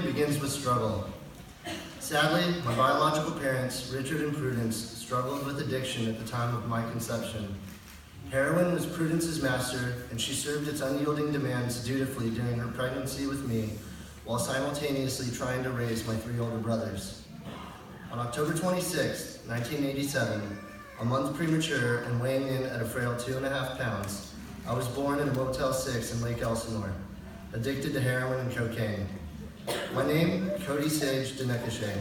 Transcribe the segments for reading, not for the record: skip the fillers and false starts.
begins with struggle. Sadly, my biological parents, Richard and Prudence, struggled with addiction at the time of my conception. Heroin was Prudence's master, and she served its unyielding demands dutifully during her pregnancy with me, while simultaneously trying to raise my 3 older brothers. On October 26, 1987, a month premature and weighing in at a frail 2.5 pounds, I was born in a Motel 6 in Lake Elsinore, addicted to heroin and cocaine. My name, Cody Sage Denekashe.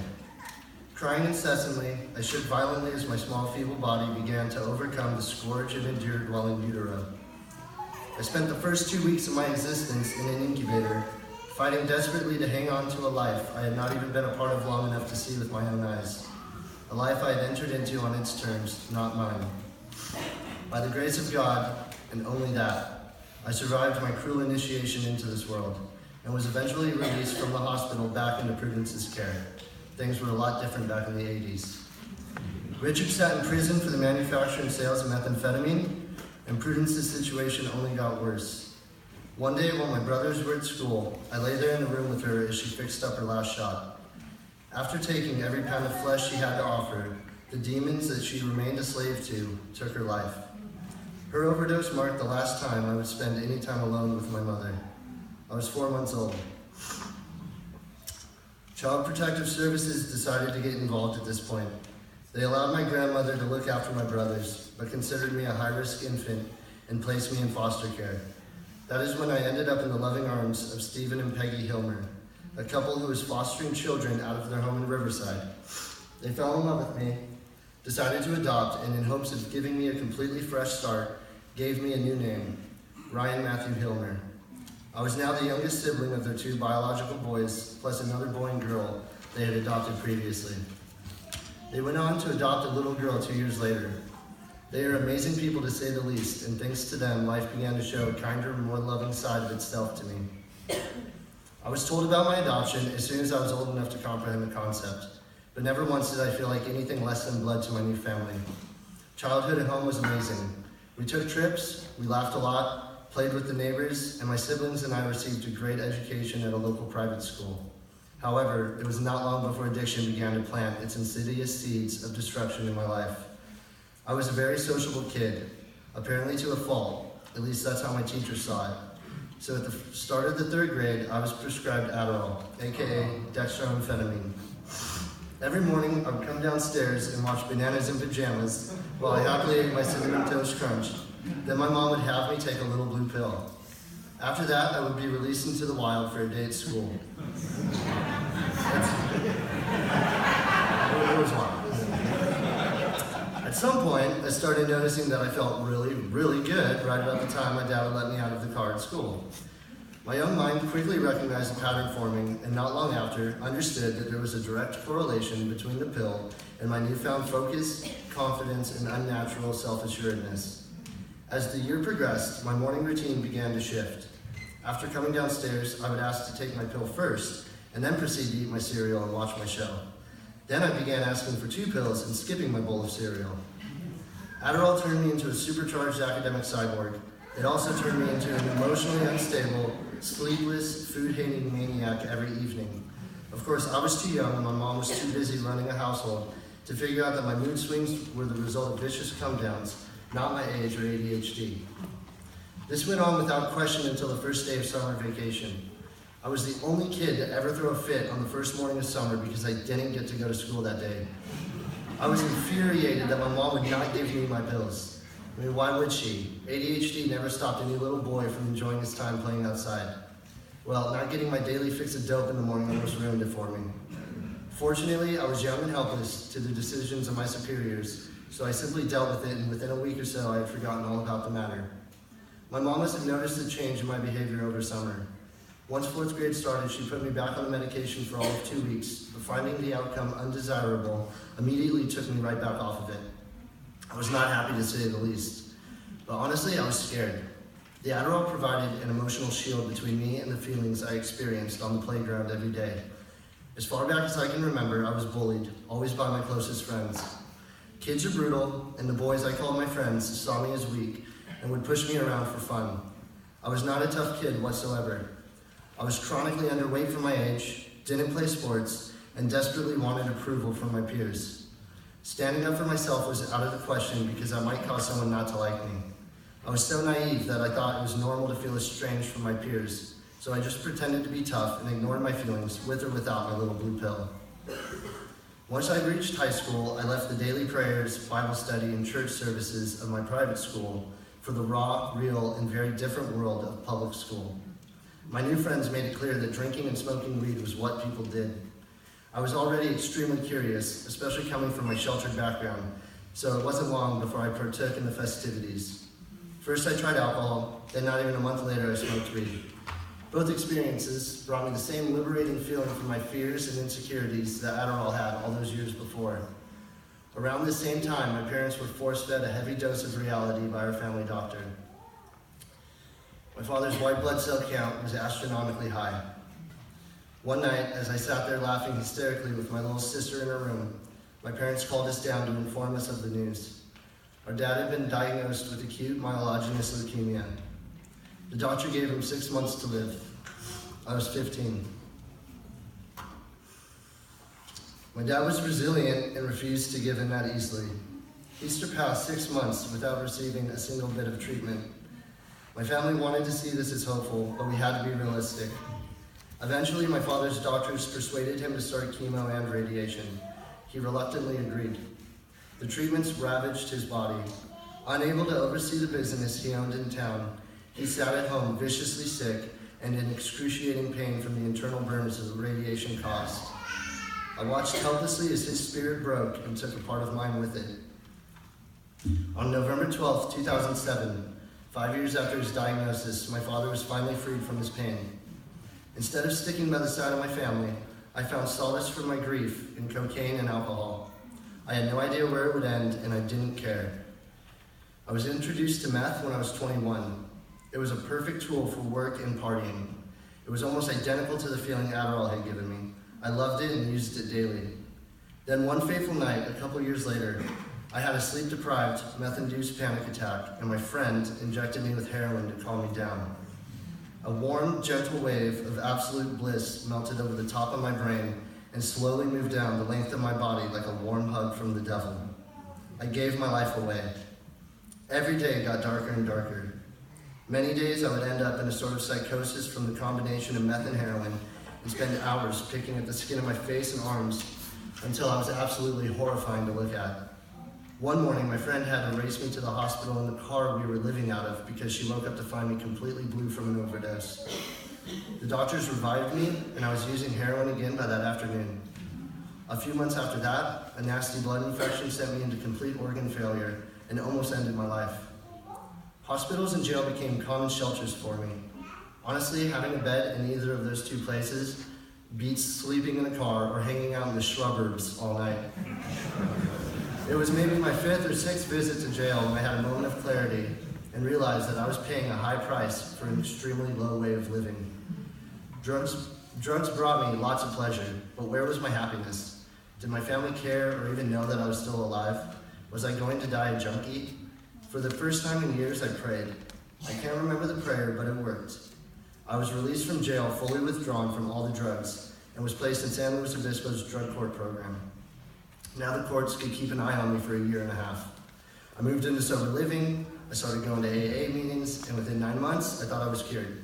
Crying incessantly, I shook violently as my small feeble body began to overcome the scourge it endured while in utero. I spent the first 2 weeks of my existence in an incubator, fighting desperately to hang on to a life I had not even been a part of long enough to see with my own eyes. A life I had entered into on its terms, not mine. By the grace of God, and only that, I survived my cruel initiation into this world, and was eventually released from the hospital back into Prudence's care. Things were a lot different back in the 80s. Richard sat in prison for the manufacture and sales of methamphetamine, and Prudence's situation only got worse. One day while my brothers were at school, I lay there in the room with her as she fixed up her last shot. After taking every pound of flesh she had to offer, the demons that she remained a slave to took her life. Her overdose marked the last time I would spend any time alone with my mother. I was 4 months old. Child Protective Services decided to get involved at this point. They allowed my grandmother to look after my brothers, but considered me a high-risk infant and placed me in foster care. That is when I ended up in the loving arms of Stephen and Peggy Hilmer, a couple who was fostering children out of their home in Riverside. They fell in love with me, decided to adopt, and in hopes of giving me a completely fresh start, gave me a new name, Ryan Matthew Hilmer. I was now the youngest sibling of their 2 biological boys, plus another boy and girl they had adopted previously. They went on to adopt a little girl 2 years later. They are amazing people to say the least, and thanks to them, life began to show a kinder, more loving side of itself to me. I was told about my adoption as soon as I was old enough to comprehend the concept, but never once did I feel like anything less than blood to my new family. Childhood at home was amazing. We took trips, we laughed a lot, played with the neighbors, and my siblings and I received a great education at a local private school. However, it was not long before addiction began to plant its insidious seeds of destruction in my life. I was a very sociable kid, apparently to a fault, at least that's how my teachers saw it. So at the start of the 3rd grade, I was prescribed Adderall, aka dextroamphetamine. Every morning, I would come downstairs and watch Bananas in Pajamas while I happily ate my Cinnamon Toast Crunch. Then my mom would have me take a little blue pill. After that, I would be released into the wild for a day at school. It was wild. At some point, I started noticing that I felt really, really good right about the time my dad would let me out of the car at school. My young mind quickly recognized a pattern forming, and not long after, understood that there was a direct correlation between the pill and my newfound focus, confidence, and unnatural self-assuredness. As the year progressed, my morning routine began to shift. After coming downstairs, I would ask to take my pill first, and then proceed to eat my cereal and watch my show. Then I began asking for 2 pills and skipping my bowl of cereal. Adderall turned me into a supercharged academic cyborg. It also turned me into an emotionally unstable, sleepless, food-hating maniac every evening. Of course, I was too young and my mom was too busy running a household to figure out that my mood swings were the result of vicious come-downs, not my age or ADHD. This went on without question until the first day of summer vacation. I was the only kid to ever throw a fit on the first morning of summer because I didn't get to go to school that day. I was infuriated that my mom would not give me my pills. I mean, why would she? ADHD never stopped any little boy from enjoying his time playing outside. Well, not getting my daily fix of dope in the morning almost ruined it for me. Fortunately, I was young and helpless to the decisions of my superiors, so I simply dealt with it, and within a week or so, I had forgotten all about the matter. My mom must have noticed a change in my behavior over summer. Once 4th grade started, she put me back on the medication for all of 2 weeks, but finding the outcome undesirable, immediately took me right back off of it. I was not happy to say the least, but honestly, I was scared. The Adderall provided an emotional shield between me and the feelings I experienced on the playground every day. As far back as I can remember, I was bullied, always by my closest friends. Kids are brutal, and the boys I called my friends saw me as weak and would push me around for fun. I was not a tough kid whatsoever. I was chronically underweight for my age, didn't play sports, and desperately wanted approval from my peers. Standing up for myself was out of the question because I might cause someone not to like me. I was so naive that I thought it was normal to feel estranged from my peers, so I just pretended to be tough and ignored my feelings with or without my little blue pill. Once I reached high school, I left the daily prayers, Bible study, and church services of my private school for the raw, real, and very different world of public school. My new friends made it clear that drinking and smoking weed was what people did. I was already extremely curious, especially coming from my sheltered background, so it wasn't long before I partook in the festivities. First I tried alcohol, then not even a month later I smoked weed. Both experiences brought me the same liberating feeling from my fears and insecurities that Adderall had all those years before. Around this same time, my parents were force-fed a heavy dose of reality by our family doctor. My father's white blood cell count was astronomically high. One night, as I sat there laughing hysterically with my little sister in her room, my parents called us down to inform us of the news. Our dad had been diagnosed with acute myelogenous leukemia. The doctor gave him 6 months to live. I was 15. My dad was resilient and refused to give in that easily. He surpassed 6 months without receiving a single bit of treatment. My family wanted to see this as hopeful, but we had to be realistic. Eventually, my father's doctors persuaded him to start chemo and radiation. He reluctantly agreed. The treatments ravaged his body. Unable to oversee the business he owned in town, he sat at home viciously sick and in excruciating pain from the internal burns of the radiation caused. I watched helplessly as his spirit broke and took a part of mine with it. On November 12, 2007, 5 years after his diagnosis, my father was finally freed from his pain. Instead of sticking by the side of my family, I found solace for my grief in cocaine and alcohol. I had no idea where it would end, and I didn't care. I was introduced to meth when I was 21. It was a perfect tool for work and partying. It was almost identical to the feeling Adderall had given me. I loved it and used it daily. Then one fateful night, a couple years later, I had a sleep-deprived, meth-induced panic attack, and my friend injected me with heroin to calm me down. A warm, gentle wave of absolute bliss melted over the top of my brain and slowly moved down the length of my body like a warm hug from the devil. I gave my life away. Every day got darker and darker. Many days I would end up in a sort of psychosis from the combination of meth and heroin and spend hours picking at the skin of my face and arms until I was absolutely horrifying to look at. One morning, my friend had to race me to the hospital in the car we were living out of because she woke up to find me completely blue from an overdose. The doctors revived me, and I was using heroin again by that afternoon. A few months after that, a nasty blood infection sent me into complete organ failure and almost ended my life. Hospitals and jail became common shelters for me. Honestly, having a bed in either of those two places beats sleeping in a car or hanging out in the suburbs all night. It was maybe my 5th or 6th visit to jail when I had a moment of clarity and realized that I was paying a high price for an extremely low way of living. Drugs brought me lots of pleasure, but where was my happiness? Did my family care or even know that I was still alive? Was I going to die a junkie? For the first time in years, I prayed. I can't remember the prayer, but it worked. I was released from jail, fully withdrawn from all the drugs, and was placed in San Luis Obispo's drug court program. Now the courts could keep an eye on me for a year and a half. I moved into sober living, I started going to AA meetings, and within 9 months, I thought I was cured.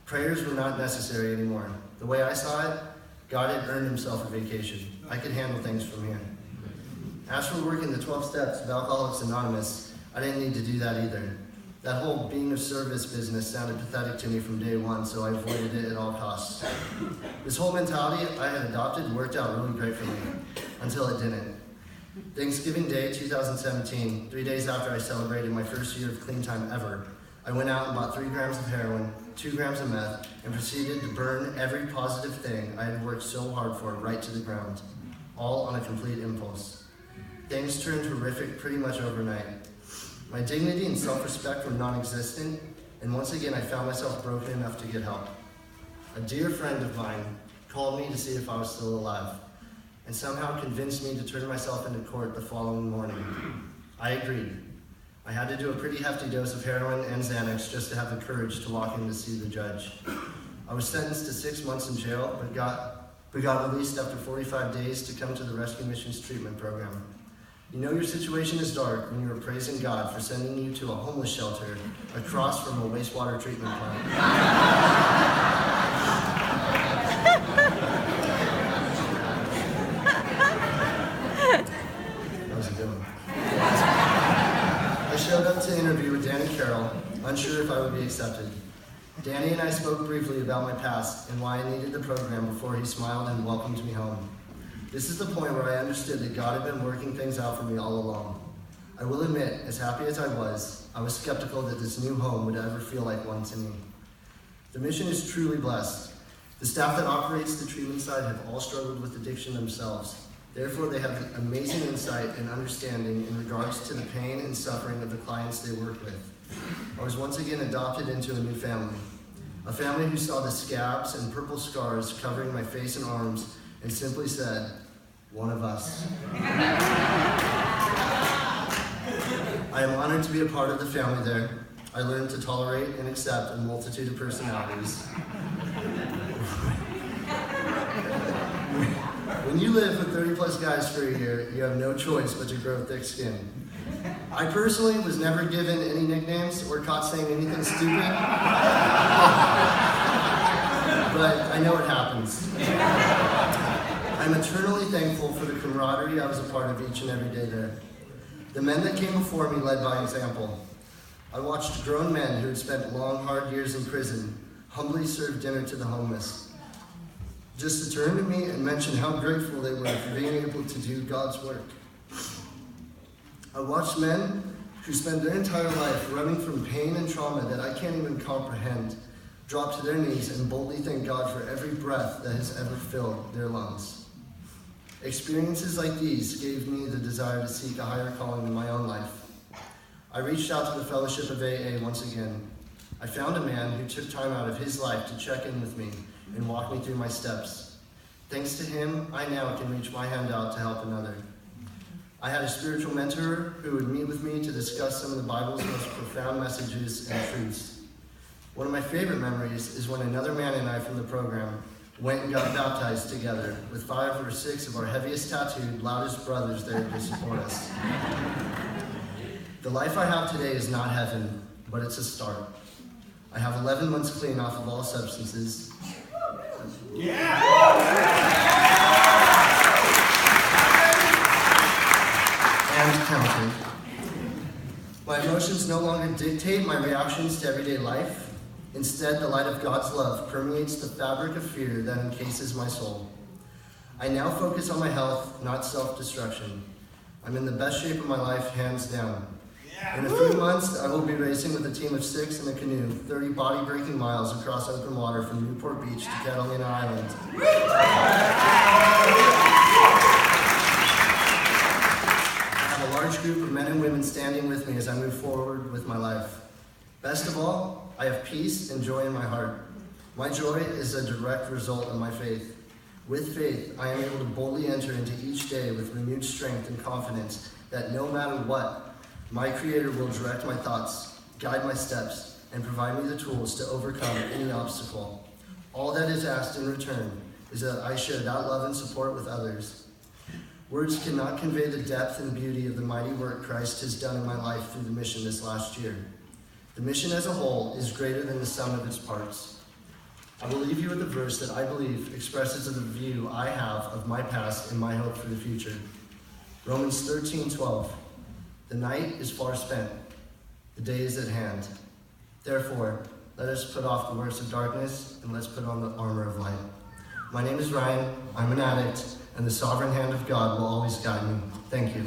Prayers were not necessary anymore. The way I saw it, God had earned himself a vacation. I could handle things from here. As for working the 12 steps of Alcoholics Anonymous, I didn't need to do that either. That whole being of service business sounded pathetic to me from day one, so I avoided it at all costs. This whole mentality I had adopted worked out really great for me, until it didn't. Thanksgiving Day 2017, 3 days after I celebrated my first year of clean time ever, I went out and bought 3 grams of heroin, 2 grams of meth, and proceeded to burn every positive thing I had worked so hard for right to the ground, all on a complete impulse. Things turned horrific pretty much overnight. My dignity and self-respect were non-existent, and once again I found myself broken enough to get help. A dear friend of mine called me to see if I was still alive, and somehow convinced me to turn myself into court the following morning. I agreed. I had to do a pretty hefty dose of heroin and Xanax just to have the courage to walk in to see the judge. I was sentenced to 6 months in jail, but got but got released after 45 days to come to the Rescue Missions Treatment Program. You know your situation is dark when you are praising God for sending you to a homeless shelter across from a wastewater treatment plant. That was a good one. I showed up to interview with Danny Carroll, unsure if I would be accepted. Danny and I spoke briefly about my past and why I needed the program before he smiled and welcomed me home. This is the point where I understood that God had been working things out for me all along. I will admit, as happy as I was skeptical that this new home would ever feel like one to me. The mission is truly blessed. The staff that operates the treatment site have all struggled with addiction themselves. Therefore, they have amazing insight and understanding in regards to the pain and suffering of the clients they work with. I was once again adopted into a new family. A family who saw the scabs and purple scars covering my face and arms and simply said, "One of us." I am honored to be a part of the family there. I learned to tolerate and accept a multitude of personalities. When you live with 30 plus guys for a year, you have no choice but to grow thick skin. I personally was never given any nicknames or caught saying anything stupid, but I know it happens. I'm eternally thankful for the camaraderie I was a part of each and every day there. The men that came before me led by example. I watched grown men who had spent long, hard years in prison humbly serve dinner to the homeless, just to turn to me and mention how grateful they were for being able to do God's work. I watched men who spend their entire life running from pain and trauma that I can't even comprehend drop to their knees and boldly thank God for every breath that has ever filled their lungs. Experiences like these gave me the desire to seek a higher calling in my own life. I reached out to the Fellowship of AA once again. I found a man who took time out of his life to check in with me and walk me through my steps. Thanks to him, I now can reach my hand out to help another. I had a spiritual mentor who would meet with me to discuss some of the Bible's most profound messages and truths. One of my favorite memories is when another man and I from the program went and got baptized together with 5 or 6 of our heaviest tattooed, loudest brothers there to support us. The life I have today is not heaven, but it's a start. I have 11 months clean off of all substances. And counting. My emotions no longer dictate my reactions to everyday life. Instead, the light of God's love permeates the fabric of fear that encases my soul. I now focus on my health, not self-destruction. I'm in the best shape of my life, hands down. In a few months, I will be racing with a team of 6 in a canoe, 30 body-breaking miles across open water from Newport Beach to Catalina Island. I have a large group of men and women standing with me as I move forward with my life. Best of all, I have peace and joy in my heart. My joy is a direct result of my faith. With faith, I am able to boldly enter into each day with renewed strength and confidence that no matter what, my Creator will direct my thoughts, guide my steps, and provide me the tools to overcome any obstacle. All that is asked in return is that I share that love and support with others. Words cannot convey the depth and beauty of the mighty work Christ has done in my life through the mission this last year. The mission as a whole is greater than the sum of its parts. I will leave you with a verse that I believe expresses the view I have of my past and my hope for the future. Romans 13:12. The night is far spent, the day is at hand. Therefore, let us put off the works of darkness and let's put on the armor of light. My name is Ryan, I'm an addict, and the sovereign hand of God will always guide me. Thank you.